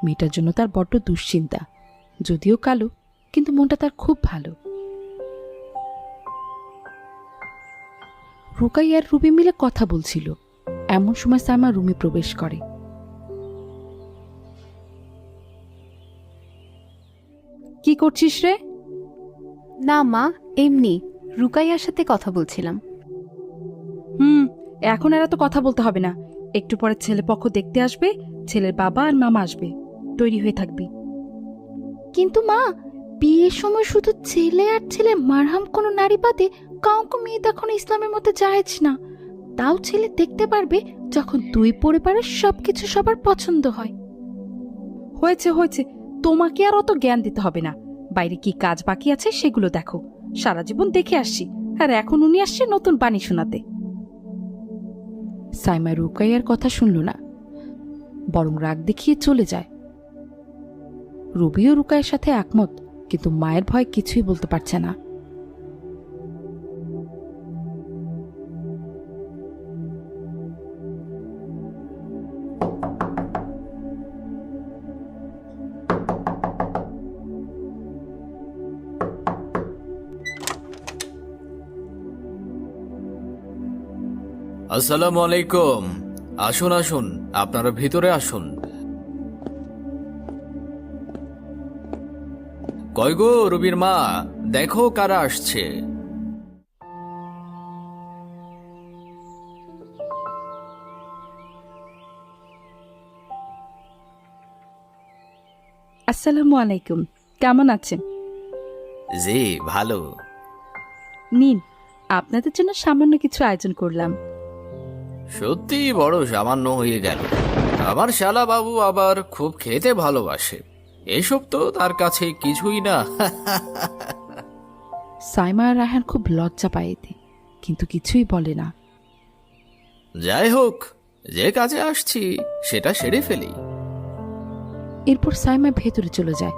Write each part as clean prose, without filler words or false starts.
মেয়েটার জন্য তার বড্ড দুশ্চিন্তা। যদিও কালো, কিন্তু মনটা তার খুব ভালো। রুকাইয়া আর রুবি মিলে কথা বলছিল, এমন সময় সাইমা রুমে প্রবেশ করে। কি করছিস রে? না মা, এমনি রুকাইয়ার সাথে কথা বলছিলাম। এখন আর এত কথা বলতে হবে না। একটু পরে ছেলে পক্ষ দেখতে আসবে, ছেলের বাবা আর মামা আসবে। তৈরি হয়ে থাকবি। কিন্তু মা, বিয়ের সময় শুধু ছেলে আর ছেলে মারহাম কোনো নারী বাদে কাউকে মেয়ে দেখানো ইসলামের মধ্যে জায়েজ না। তাও ছেলে দেখতে পারবে যখন দুই পরিবারের সবকিছু সবার পছন্দ হয়। হয়েছে হয়েছে, তোমাকে আর অত জ্ঞান দিতে হবে না। বাইরে কি কাজ বাকি আছে সেগুলো দেখো। সারা জীবন দেখে আসছি, আর এখন উনি আসছে নতুন বাণী শোনাতে। সাইমা রুকাইয়ার কথা শুনল না, বরং রাগ দেখিয়ে চলে যায়। রুবিও রুকাইয়ের সাথে একমত, কিন্তু মায়ের ভয় কিছুই বলতে পারছে না। আসসালামু আলাইকুম। আসুন আসুন, আপনারা ভিতরে আসুন। কই গো রুবির মা, দেখো কারা আসছে। আসসালামু আলাইকুম, কেমন আছেন? জি ভালো। নিন, আপনাদের জন্য সামান্য কিছু আয়োজন করলাম। সত্যি বড় সামান্য হয়ে গেল। আমার শালা বাবু আবার খুব খেতে ভালোবাসে, এসব তো তার কাছে কিছুই না। সাইমা আর রায়হান খুব লজ্জা পায় এতে, কিন্তু কিছুই বলে না। যাই হোক, যে কাজে আসছি সেটা সেরে ফেলি। এরপর সাইমা ভেতরে চলে যায়,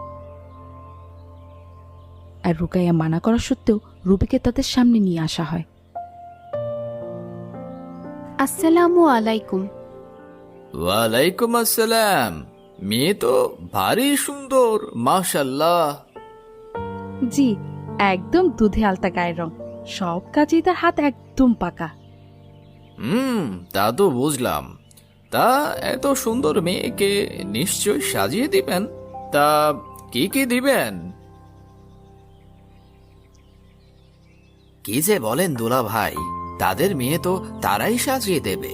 আর রুকাইয়া মানা করা সত্ত্বেও রুবিকে তাদের সামনে নিয়ে আসা হয়। আসসালামু আলাইকুম। ওয়ালাইকুম আসসালাম। মেয়ে তো ভারী সুন্দর, মাশাল্লাহ। জি, একদম দুধে আলতা গায়ের রং, সব কাজেই তার হাত একদম পাকা। তা তো বুঝলাম। তা এত সুন্দর মেয়েকে নিশ্চয় সাজিয়ে দিবেন। তা কি কি দিবেন? কি যে বলেন দুলা ভাই, তাদের মেয়ে তো তারাই সাজিয়ে দেবে।